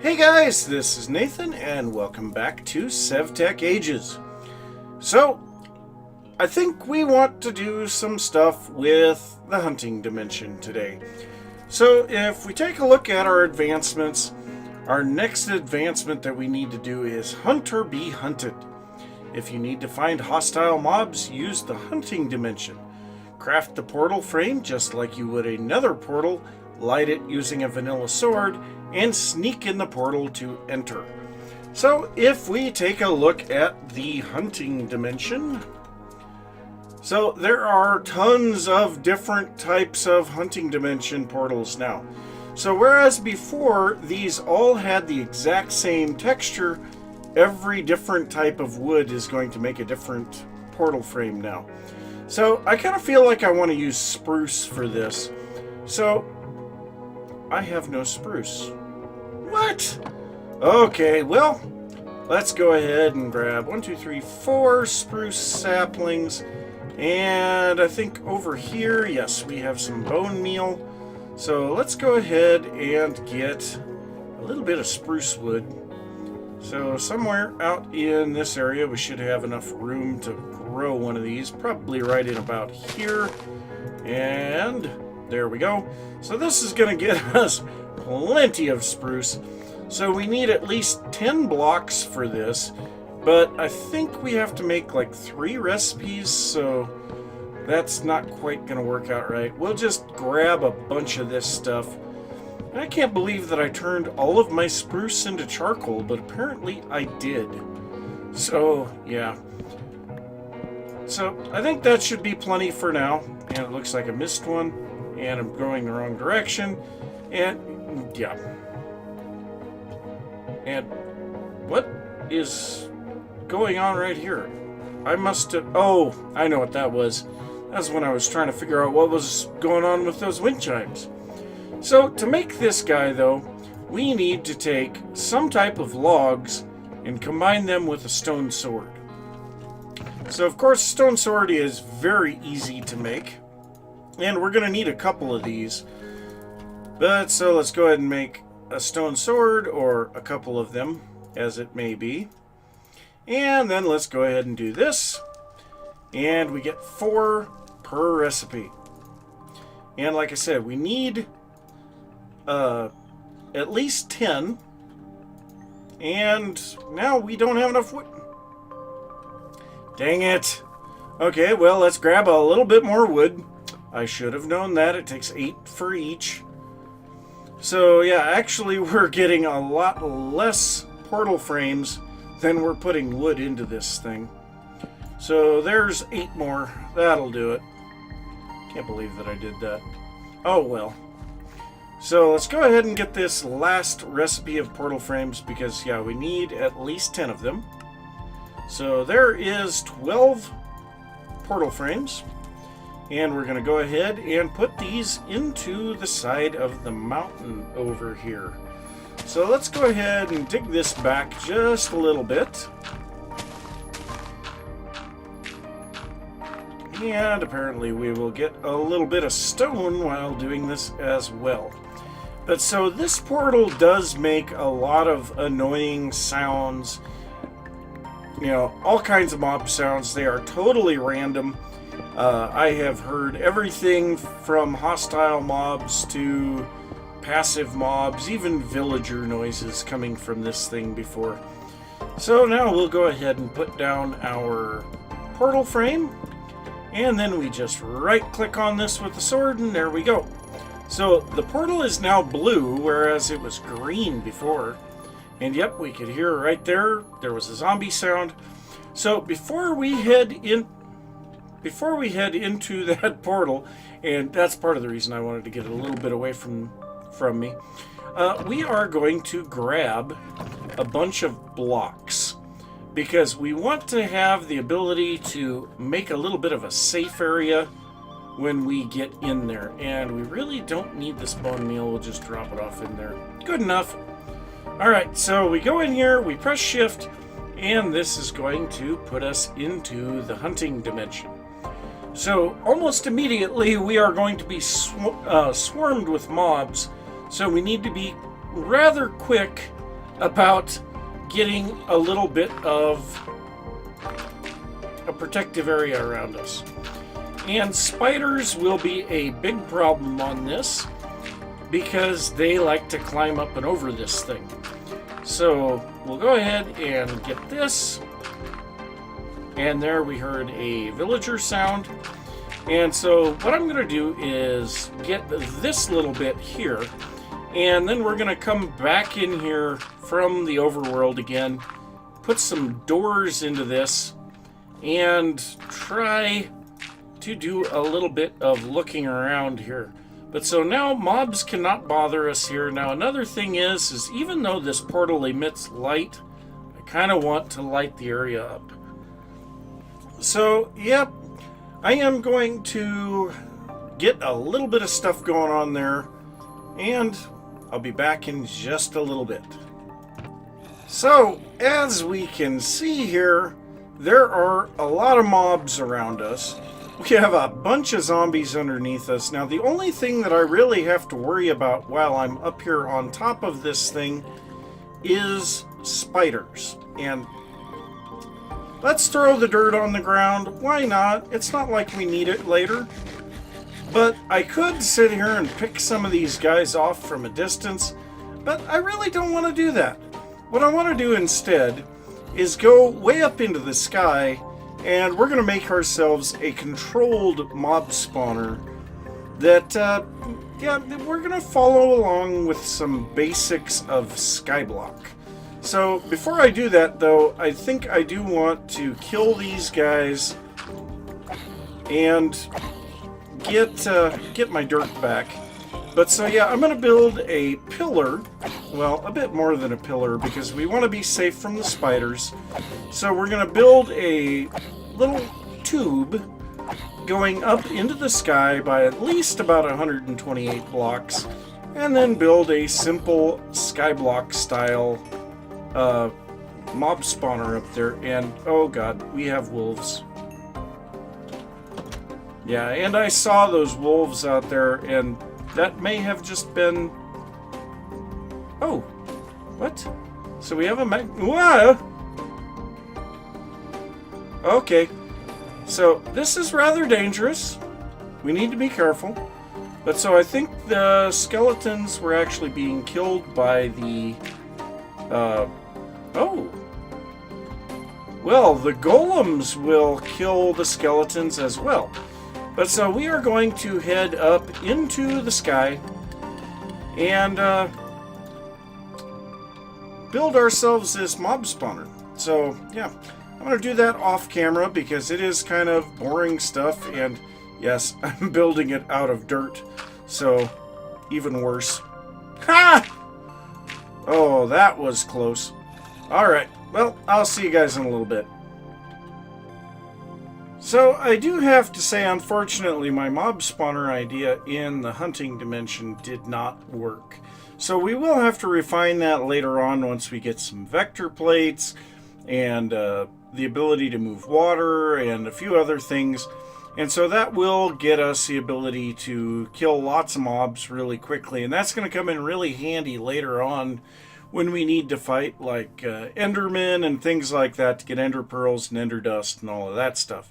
Hey guys, this is Nathan and welcome back to SevTech Ages. So, I think we want to do some stuff with the hunting dimension today. So if we take a look at our advancements, our next advancement that we need to do is hunt or be hunted. If you need to find hostile mobs, use the hunting dimension. Craft the portal frame just like you would another portal, light it using a vanilla sword, and sneak in the portal to enter. So if we take a look at the hunting dimension, so there are tons of different types of hunting dimension portals now. So whereas before these all had the exact same texture, every different type of wood is going to make a different portal frame now. So I kind of feel like I want to use spruce for this. So I have no spruce. What? Okay, well, let's go ahead and grab 4 spruce saplings. And I think over here, yes, we have some bone meal. So let's go ahead and get a little bit of spruce wood. So somewhere out in this area, we should have enough room to grow one of these, probably right in about here. And there we go. So this is going to get us plenty of spruce. So we need at least 10 blocks for this, but I think we have to make like 3 recipes, so that's not quite going to work out right. We'll just grab a bunch of this stuff. And I can't believe that I turned all of my spruce into charcoal, but apparently I did. So, yeah. So I think that should be plenty for now. And it looks like I missed one, and I'm going the wrong direction. And, yeah. And what is going on right here? I must have... Oh, I know what that was. That's when I was trying to figure out what was going on with those wind chimes. So, to make this guy, though, we need to take some type of logs and combine them with a stone sword. So, of course, stone sword is very easy to make. And we're going to need a couple of these. But, so let's go ahead and make a stone sword, or a couple of them, as it may be. And then let's go ahead and do this. And we get 4 per recipe. And like I said, we need at least 10. And now we don't have enough wood. Dang it. Okay, well, let's grab a little bit more wood. I should have known that. It takes 8 for each. So yeah, actually we're getting a lot less portal frames than we're putting wood into this thing. So there's 8 more. That'll do it. Can't believe that I did that. Oh well. So let's go ahead and get this last recipe of portal frames because, yeah, we need at least 10 of them. So there is 12 portal frames. And we're going to go ahead and put these into the side of the mountain over here. So let's go ahead and dig this back just a little bit. And apparently we will get a little bit of stone while doing this as well. But so this portal does make a lot of annoying sounds. You know, all kinds of mob sounds. They are totally random. I have heard everything from hostile mobs to passive mobs, even villager noises coming from this thing before. So now we'll go ahead and put down our portal frame, and then we just right click on this with the sword, and there we go. So the portal is now blue, whereas it was green before. And yep, we could hear right there was a zombie sound. So before we head into that portal, and that's part of the reason I wanted to get it a little bit away from me, we are going to grab a bunch of blocks because we want to have the ability to make a little bit of a safe area when we get in there. And we really don't need this bone meal. We'll just drop it off in there. Good enough. Alright, so we go in here, we press shift, and this is going to put us into the hunting dimension. So almost immediately we are going to be swarmed with mobs, so we need to be rather quick about getting a little bit of a protective area around us. And spiders will be a big problem on this because they like to climb up and over this thing. So we'll go ahead and get this. And there we heard a villager sound. And so what I'm going to do is get this little bit here. And then we're going to come back in here from the overworld again, put some doors into this, and try to do a little bit of looking around here. But so now mobs cannot bother us here. Now another thing is even though this portal emits light, I kind of want to light the area up. So, yep, I am going to get a little bit of stuff going on there, and I'll be back in just a little bit. So, as we can see here, there are a lot of mobs around us. We have a bunch of zombies underneath us. Now, the only thing that I really have to worry about while I'm up here on top of this thing is spiders. And let's throw the dirt on the ground. Why not? It's not like we need it later. But I could sit here and pick some of these guys off from a distance, but I really don't want to do that. What I want to do instead is go way up into the sky, and we're going to make ourselves a controlled mob spawner that, we're going to follow along with some basics of Skyblock. So before I do that, though, I think I do want to kill these guys and get my dirt back. But so yeah, I'm going to build a pillar. Well, a bit more than a pillar because we want to be safe from the spiders. So we're going to build a little tube going up into the sky by at least about 128 blocks, and then build a simple Skyblock style mob spawner up there. And oh god, we have wolves. Yeah, and I saw those wolves out there, and that may have just been... Oh, what? So we have a Whoa! Okay, so this is rather dangerous. We need to be careful. But so I think the skeletons were actually being killed by the... Oh! Well, the golems will kill the skeletons as well. But so we are going to head up into the sky and build ourselves this mob spawner. So, yeah, I'm going to do that off camera because it is kind of boring stuff. And yes, I'm building it out of dirt. So, even worse. Ha! Oh, that was close. Alright, well, I'll see you guys in a little bit. So, I do have to say, unfortunately, my mob spawner idea in the hunting dimension did not work. So we will have to refine that later on once we get some vector plates and the ability to move water and a few other things. And so that will get us the ability to kill lots of mobs really quickly. And that's going to come in really handy later on when we need to fight like Endermen and things like that to get Ender Pearls and Ender Dust and all of that stuff.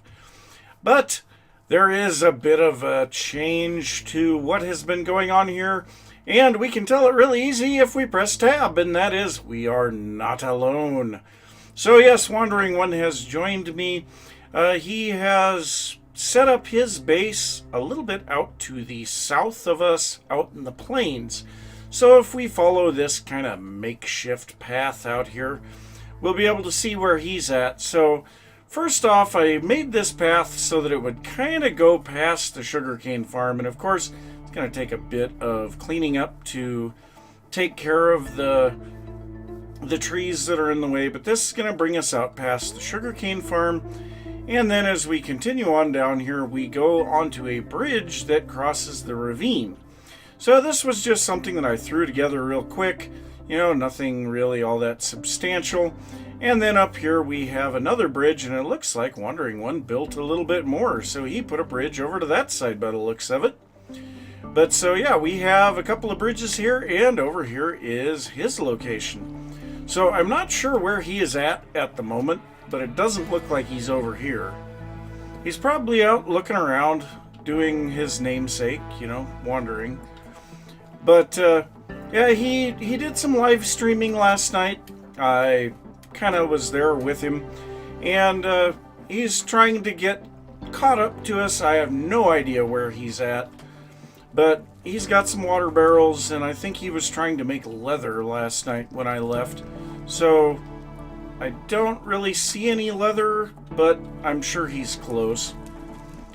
But there is a bit of a change to what has been going on here, and we can tell it really easy if we press tab, and that is, we are not alone. So yes, Wandering One has joined me. He has set up his base a little bit out to the south of us, out in the plains. So if we follow this kind of makeshift path out here, we'll be able to see where he's at. So first off, I made this path so that it would kind of go past the sugarcane farm. And of course, it's going to take a bit of cleaning up to take care of the trees that are in the way. But this is going to bring us out past the sugarcane farm. And then as we continue on down here, we go onto a bridge that crosses the ravine. So this was just something that I threw together real quick. You know, nothing really all that substantial. And then up here we have another bridge, and it looks like Wandering One built a little bit more. So he put a bridge over to that side by the looks of it. But so yeah, we have a couple of bridges here, and over here is his location. So I'm not sure where he is at the moment, but it doesn't look like he's over here. He's probably out looking around, doing his namesake, wandering. But yeah, he did some live streaming last night. I kind of was there with him, and he's trying to get caught up to us. I have no idea where he's at, but he's got some water barrels, and I think he was trying to make leather last night when I left. So I don't really see any leather, but I'm sure he's close.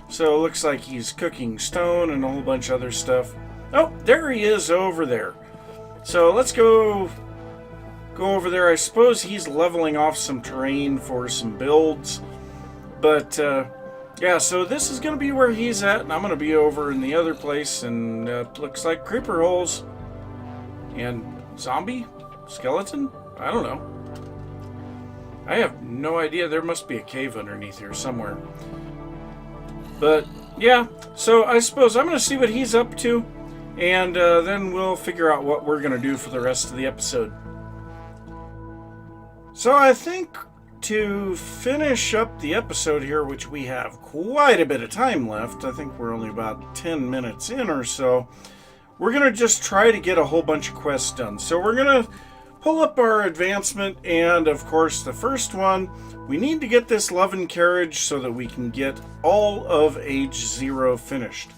So it looks like he's cooking stone and a whole bunch of other stuff. Oh, there he is over there. So let's go over there. I suppose he's leveling off some terrain for some builds. But yeah, so this is going to be where he's at, and I'm going to be over in the other place, and looks like creeper holes and zombie skeleton. I don't know. I have no idea. There must be a cave underneath here somewhere. But yeah, so I suppose I'm going to see what he's up to, and then we'll figure out what we're going to do for the rest of the episode. So I think to finish up the episode here, which we have quite a bit of time left, I think we're only about 10 minutes in or so, we're going to just try to get a whole bunch of quests done. So we're going to pull up our advancement, and of course the first one, we need to get this love and carriage so that we can get all of Age 0 finished.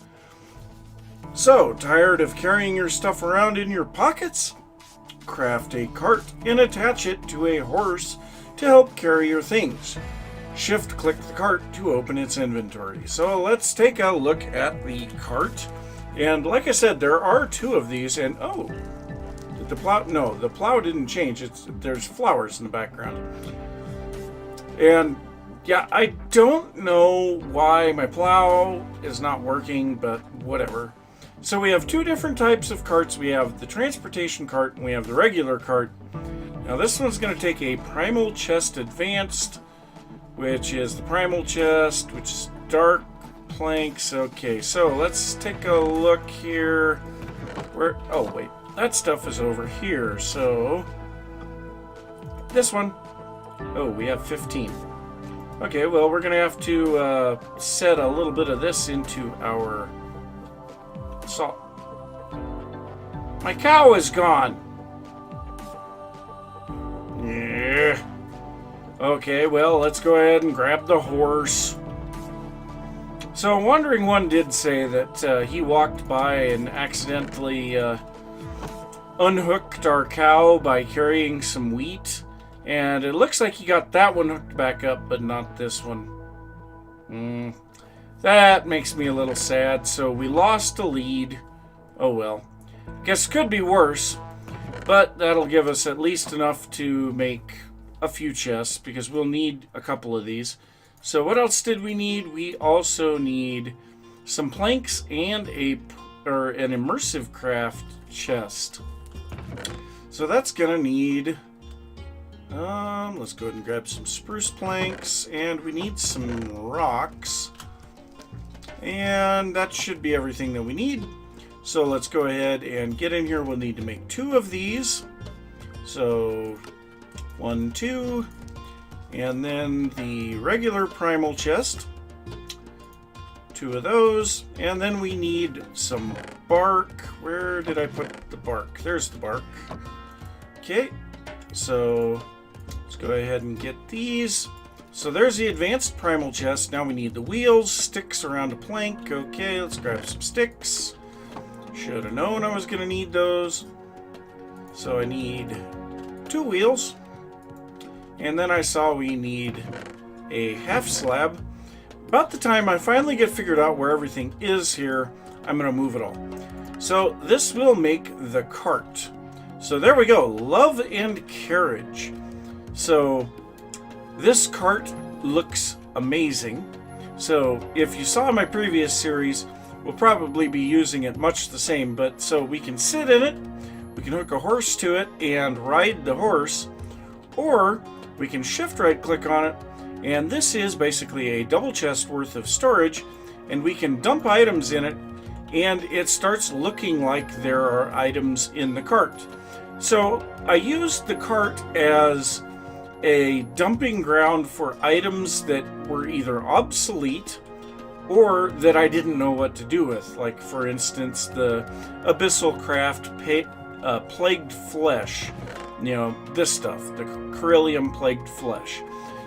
So, tired of carrying your stuff around in your pockets? Craft a cart and attach it to a horse to help carry your things. Shift-click the cart to open its inventory. So let's take a look at the cart. And like I said, there are 2 of these, and oh, did the plow? No, the plow didn't change. There's flowers in the background. And yeah, I don't know why my plow is not working, but whatever. So we have 2 different types of carts. We have the transportation cart and we have the regular cart. Now this one's going to take a primal chest advanced, which is the primal chest, which is dark planks. Okay, so let's take a look here. Where? Oh wait, that stuff is over here. So this one. Oh, we have 15. Okay, well we're going to have to set a little bit of this into our salt. My cow is gone. Yeah. Okay, well, let's go ahead and grab the horse. So, Wandering One did say that he walked by and accidentally unhooked our cow by carrying some wheat. And it looks like he got that one hooked back up, but not this one. That makes me a little sad. So, we lost a lead. Oh well. Guess could be worse. But that'll give us at least enough to make a few chests, because we'll need a couple of these. So what else did we need? We also need some planks and an immersive craft chest. So that's gonna need, let's go ahead and grab some spruce planks, and we need some rocks. And that should be everything that we need. So let's go ahead and get in here. We'll need to make 2 of these. So 1, 2, and then the regular primal chest. 2 of those, and then we need some bark. Where did I put the bark? There's the bark. Okay, so let's go ahead and get these. So there's the advanced primal chest. Now we need the wheels, sticks around a plank. Okay, let's grab some sticks. Should have known I was going to need those. So I need 2 wheels. And then I saw we need a half slab. About the time I finally get figured out where everything is here, I'm going to move it all. So this will make the cart. So there we go. Love and carriage. So this cart looks amazing. So if you saw my previous series, we'll probably be using it much the same, but so we can sit in it, we can hook a horse to it and ride the horse, or we can shift right click on it, and this is basically a double chest worth of storage, and we can dump items in it, and it starts looking like there are items in the cart. So I used the cart as a dumping ground for items that were either obsolete or that I didn't know what to do with. Like, for instance, the Abyssal Craft Plagued Flesh. You know, this stuff, the Coryllium Plagued Flesh.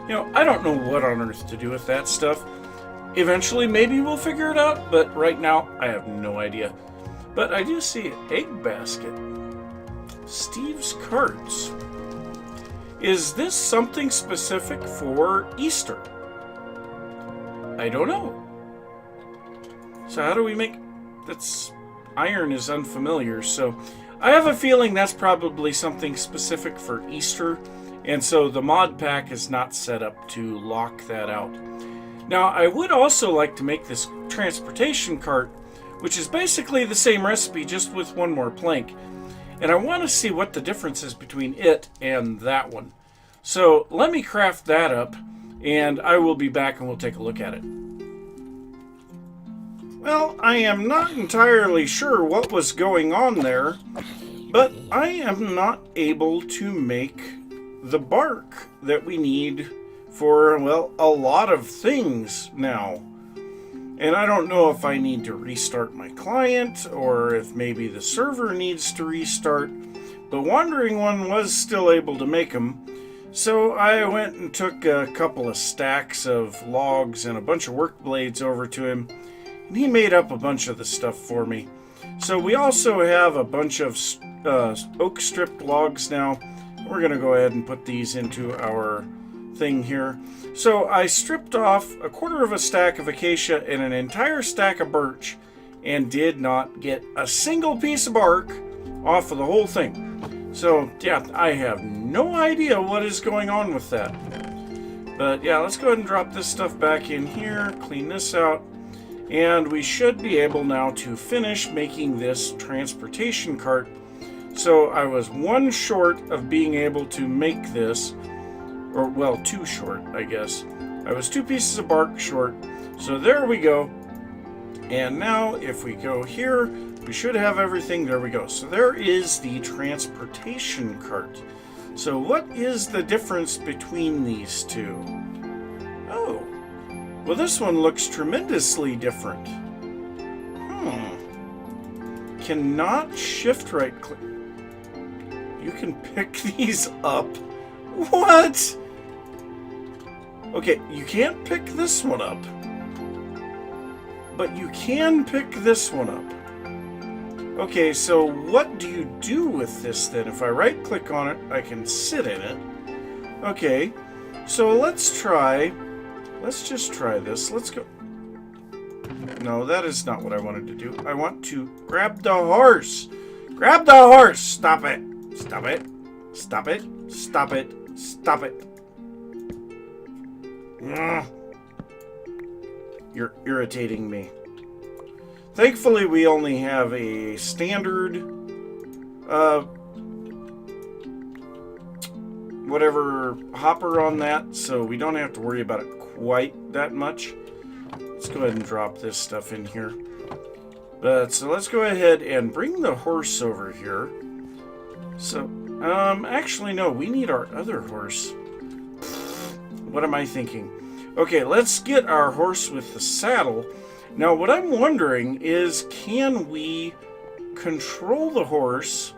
You know, I don't know what on earth to do with that stuff. Eventually, maybe we'll figure it out, but right now, I have no idea. But I do see an egg basket. Steve's Carts. Is this something specific for Easter? I don't know. So how do we make... That's... Iron is unfamiliar, so... I have a feeling that's probably something specific for Easter, and so the mod pack is not set up to lock that out. Now, I would also like to make this transportation cart, which is basically the same recipe, just with one more plank. And I want to see what the difference is between it and that one. So let me craft that up, and I will be back and we'll take a look at it. Well, I am not entirely sure what was going on there, but I am not able to make the bark that we need for, well, a lot of things now. And I don't know if I need to restart my client or if maybe the server needs to restart. The Wandering One was still able to make them. So I went and took a couple of stacks of logs and a bunch of work blades over to him. And he made up a bunch of the stuff for me. So we also have a bunch of oak stripped logs now. We're going to go ahead and put these into our thing here. So I stripped off a quarter of a stack of acacia and an entire stack of birch and did not get a single piece of bark off of the whole thing. So yeah, I have no idea what is going on with that. But yeah, let's go ahead and drop this stuff back in here, clean this out, and we should be able now to finish making this transportation cart. So I was one short of being able to make this, or well, two short, I guess. I was 2 pieces of bark short. So there we go. And now if we go here, we should have everything. There we go. So there is the transportation cart. So what is the difference between these two? Oh, well, this one looks tremendously different. Cannot shift right click. You can pick these up. What? Okay, you can't pick this one up. But you can pick this one up. Okay, so what do you do with this then? If I right click on it, I can sit in it. Okay, so let's just try this. Let's go. No, that is not what I wanted to do. I want to grab the horse. Grab the horse! Stop it. Stop it. Stop it. Stop it. Stop it. You're irritating me. Thankfully, we only have a standard, whatever hopper on that, so we don't have to worry about it quite that much. Let's go ahead and drop this stuff in here. But so let's go ahead and bring the horse over here. So, actually no, we need our other horse. What am I thinking? Okay, let's get our horse with the saddle. Now, what I'm wondering is, can we control the horse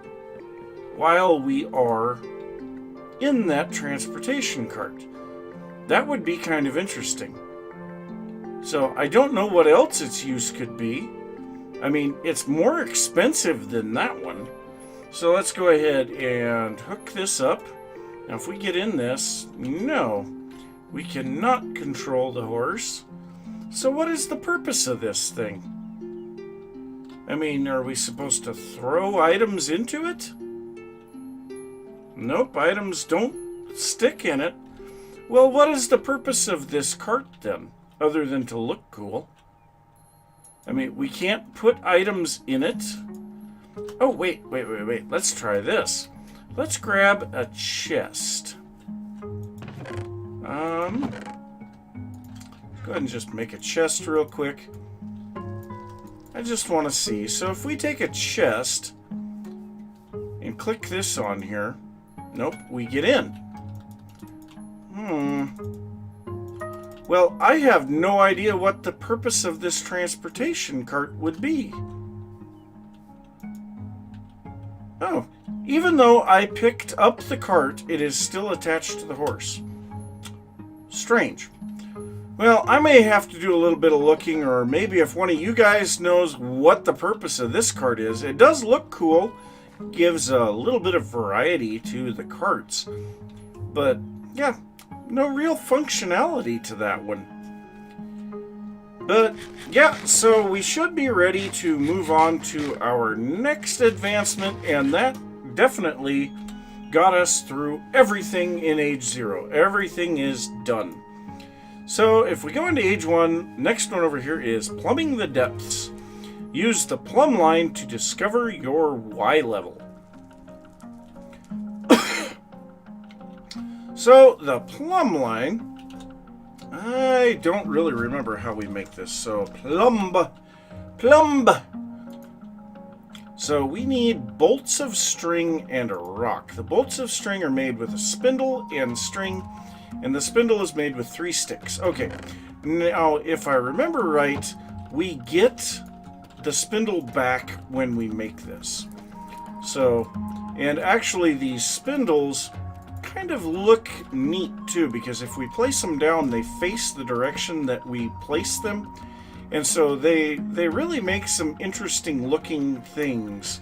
while we are in that transportation cart? That would be kind of interesting. So, I don't know what else its use could be. I mean, it's more expensive than that one. So let's go ahead and hook this up. Now, if we get in this, no, we cannot control the horse. So what is the purpose of this thing? I mean, are we supposed to throw items into it? Nope, items don't stick in it. Well, what is the purpose of this cart then, other than to look cool? I mean, we can't put items in it. Oh, wait. Let's try this. Let's grab a chest. Go ahead and just make a chest real quick. I just want to see. So if we take a chest and click this on here, nope, we get in. Well, I have no idea what the purpose of this transportation cart would be. Oh, even though I picked up the cart, it is still attached to the horse. Strange. Well, I may have to do a little bit of looking, or maybe if one of you guys knows what the purpose of this cart is. It does look cool, gives a little bit of variety to the carts, but yeah, no real functionality to that one. But yeah, so we should be ready to move on to our next advancement, and that definitely got us through everything in Age 0. Everything is done. So if we go into Age 1, next one over here is Plumbing the Depths. Use the plumb line to discover your Y level. So the plumb line, I don't really remember how we make this. So plumb. So we need bolts of string and a rock. The bolts of string are made with a spindle and string, and the spindle is made with 3 sticks. Okay, now if I remember right, we get the spindle back when we make this. So, and actually these spindles kind of look neat too, because if we place them down, they face the direction that we place them, and so they really make some interesting looking things.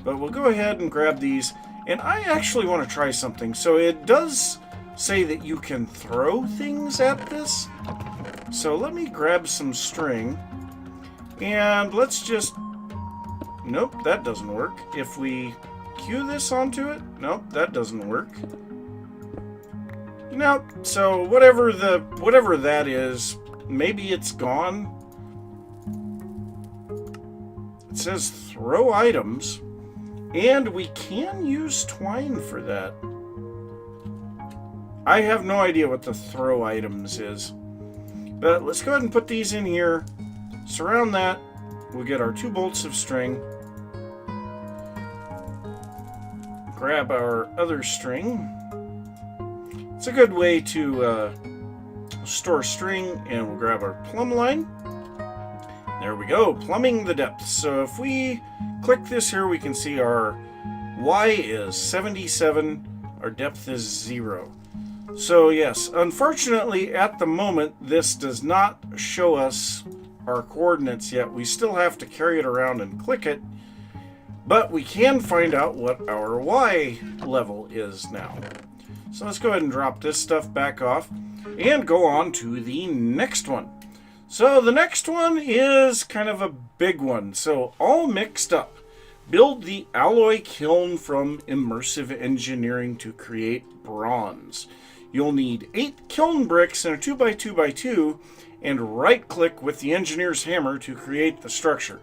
But we'll go ahead and grab these, and I actually want to try something. So it does say that you can throw things at this, so let me grab some string, and let's just, nope, that doesn't work. If we cue this onto it, nope, that doesn't work. Nope. So whatever that is, maybe it's gone. It says throw items, and we can use twine for that. I have no idea what the throw items is, but let's go ahead and put these in here. Surround that. We'll get our 2 bolts of string. Grab our other string. It's a good way to store string, and we'll grab our plumb line. There we go, plumbing the depths. So if we click this here, we can see our Y is 77, our depth is 0. So yes, unfortunately at the moment this does not show us our coordinates yet. We still have to carry it around and click it, but we can find out what our Y level is now. So let's go ahead and drop this stuff back off and go on to the next one. So the next one is kind of a big one. So all mixed up. Build the alloy kiln from immersive engineering to create bronze. You'll need 8 kiln bricks and a 2x2x2, and right click with the engineer's hammer to create the structure.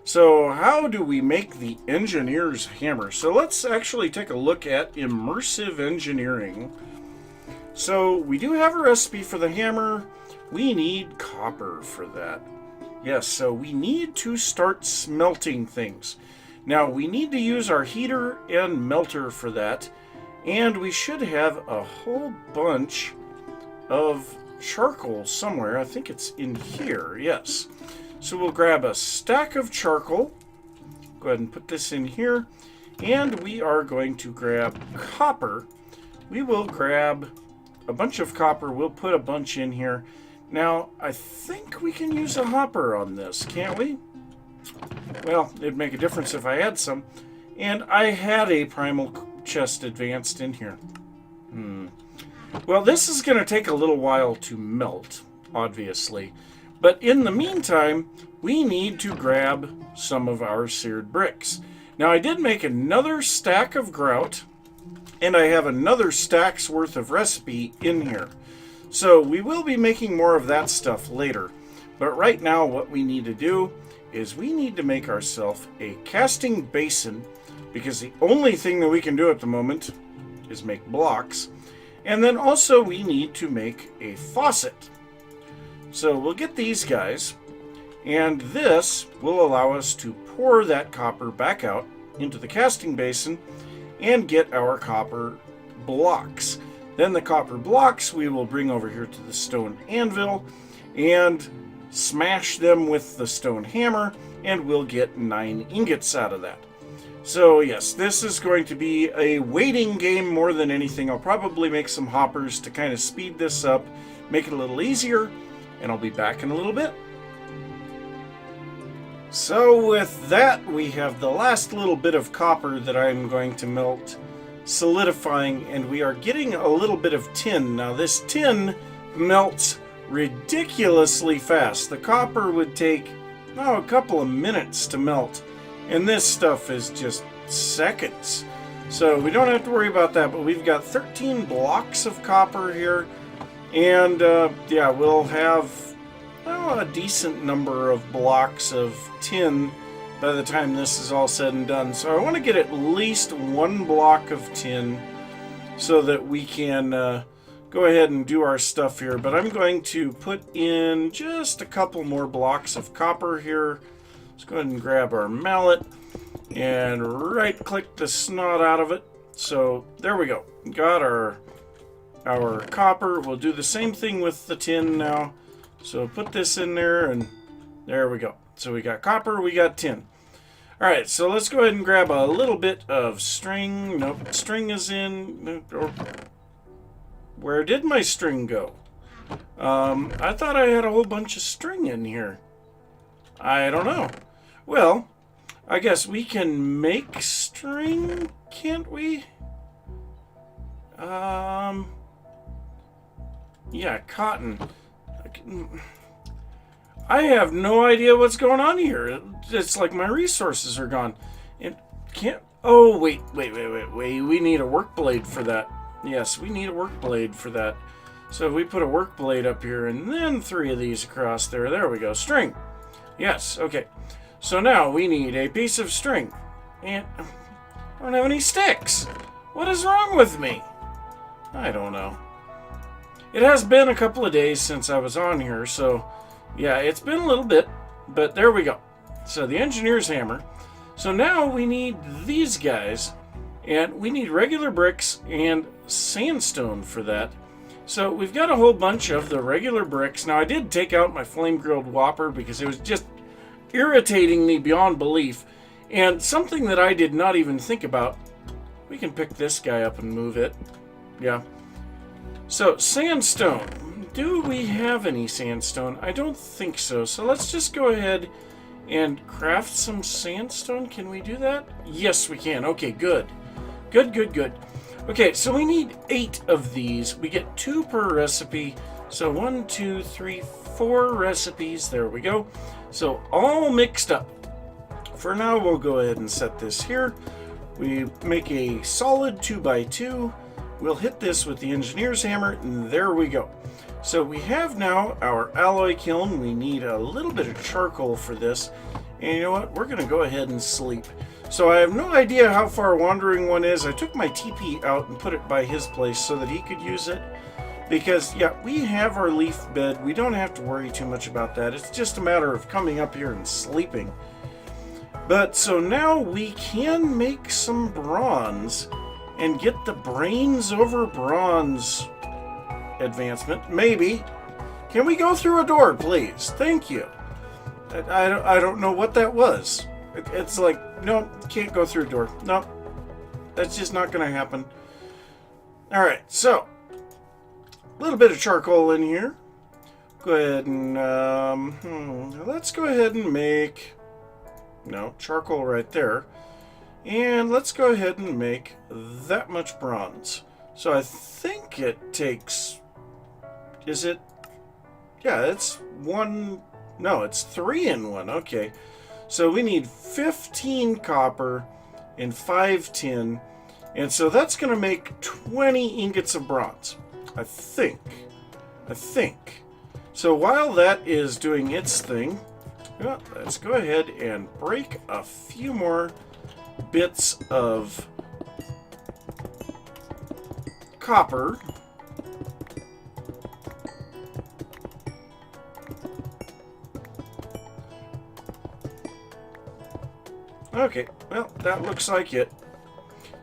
So how do we make the engineer's hammer? So let's actually take a look at immersive engineering. So we do have a recipe for the hammer. We need copper for that. Yes, so we need to start smelting things. Now we need to use our heater and melter for that. And we should have a whole bunch of charcoal somewhere. I think it's in here, yes. So we'll grab a stack of charcoal. Go ahead and put this in here. And we are going to grab copper. We will grab a bunch of copper. We'll put a bunch in here. Now, I think we can use a hopper on this, can't we? Well, it'd make a difference if I had some. And I had a primal chest advanced in here. Well, this is going to take a little while to melt, obviously. But in the meantime, we need to grab some of our seared bricks. Now, I did make another stack of grout, and I have another stack's worth of recipe in here. So we will be making more of that stuff later. But right now, what we need to do is we need to make ourselves a casting basin, because the only thing that we can do at the moment is make blocks. And then also we need to make a faucet. So we'll get these guys, and this will allow us to pour that copper back out into the casting basin, and get our copper blocks. Then the copper blocks we will bring over here to the stone anvil and smash them with the stone hammer, and we'll get 9 ingots out of that. So yes, this is going to be a waiting game more than anything. I'll probably make some hoppers to kind of speed this up, make it a little easier, and I'll be back in a little bit. So with that, we have the last little bit of copper that I'm going to melt, solidifying, and we are getting a little bit of tin. Now this tin melts ridiculously fast. The copper would take a couple of minutes to melt, and this stuff is just seconds. So we don't have to worry about that, but we've got 13 blocks of copper here, and yeah, we'll have a decent number of blocks of tin by the time this is all said and done. So I want to get at least 1 block of tin so that we can go ahead and do our stuff here. But I'm going to put in just a couple more blocks of copper here. Let's go ahead and grab our mallet and right click the snot out of it. So there we go. Got our copper. We'll do the same thing with the tin now. So put this in there, and there we go. So we got copper, we got tin. Alright, so let's go ahead and grab a little bit of string. Nope, string is in. Where did my string go? I thought I had a whole bunch of string in here. I don't know. Well, I guess we can make string, can't we? Yeah, cotton. I have no idea what's going on here. It's like my resources are gone. It can't. Oh, wait. We need a work blade for that. Yes, we need a work blade for that. So we put a work blade up here and then 3 of these across there. There we go. String. Yes, okay. So now we need a piece of string. And I don't have any sticks. What is wrong with me? I don't know. It has been a couple of days since I was on here, so yeah, it's been a little bit, but there we go. So the engineer's hammer. So now we need these guys, and we need regular bricks and sandstone for that. So we've got a whole bunch of the regular bricks. Now I did take out my flame grilled whopper because it was just irritating me beyond belief. And something that I did not even think about, we can pick this guy up and move it. Yeah. So, sandstone. Do we have any sandstone? I don't think so. So let's just go ahead and craft some sandstone. Can we do that? Yes, we can. Okay, good. Good. Okay, so we need 8 of these. We get 2 per recipe. So 1, 2, 3, 4 recipes. There we go. So all mixed up. For now, we'll go ahead and set this here. We make a solid 2x2. We'll hit this with the engineer's hammer, and there we go. So we have now our alloy kiln. We need a little bit of charcoal for this. And you know what? We're going to go ahead and sleep. So I have no idea how far Wandering One is. I took my TP out and put it by his place so that he could use it. Because, yeah, we have our leaf bed. We don't have to worry too much about that. It's just a matter of coming up here and sleeping. But so now we can make some bronze and get the brains over bronze advancement. Maybe. Can we go through a door, please? Thank you. I don't know what that was. It's like, no, can't go through a door. No, that's just not going to happen. All right, so a little bit of charcoal in here. Go ahead and let's go ahead and make charcoal right there. And let's go ahead and make that much bronze. So I think it takes, is it? Yeah, it's 1, no, it's 3 in 1. Okay. So we need 15 copper and 5 tin. And so that's going to make 20 ingots of bronze. I think. So while that is doing its thing, let's go ahead and break a few more bits of copper. Okay, well, that looks like it.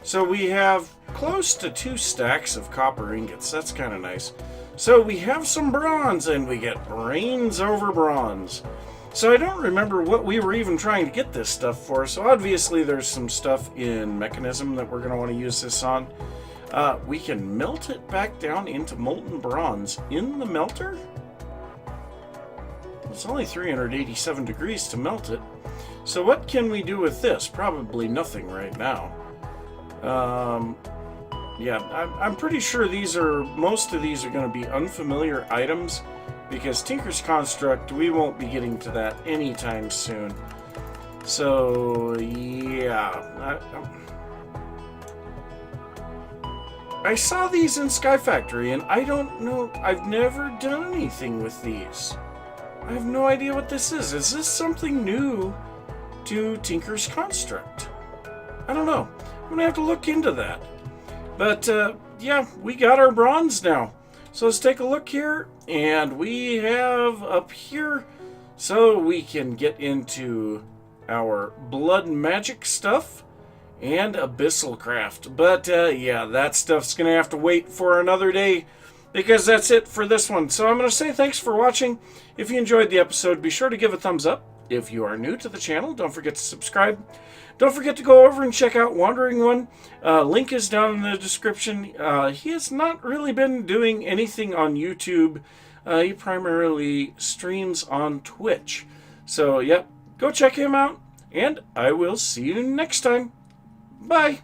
So we have close to 2 stacks of copper ingots. That's kind of nice. So we have some bronze, and we get brains over bronze. So I don't remember what we were even trying to get this stuff for. So obviously there's some stuff in mechanism that we're going to want to use this on. We can melt it back down into molten bronze in the melter. It's only 387 degrees to melt it. So what can we do with this? Probably nothing right now. Yeah, I'm pretty sure most of these are going to be unfamiliar items, because Tinker's Construct, we won't be getting to that anytime soon. So, yeah. I saw these in Sky Factory, and I don't know, I've never done anything with these. I have no idea what this is. Is this something new to Tinker's Construct? I don't know. I'm going to have to look into that. But, yeah, we got our bronze now. So let's take a look here. And we have up here, so we can get into our blood magic stuff and abyssal craft. But, yeah, that stuff's going to have to wait for another day, because that's it for this one. So I'm going to say thanks for watching. If you enjoyed the episode, be sure to give a thumbs up. If you are new to the channel, don't forget to subscribe. Don't forget to go over and check out Wandering One. Link is down in the description. He has not really been doing anything on YouTube. He primarily streams on Twitch. So, yep, go check him out, and I will see you next time. Bye.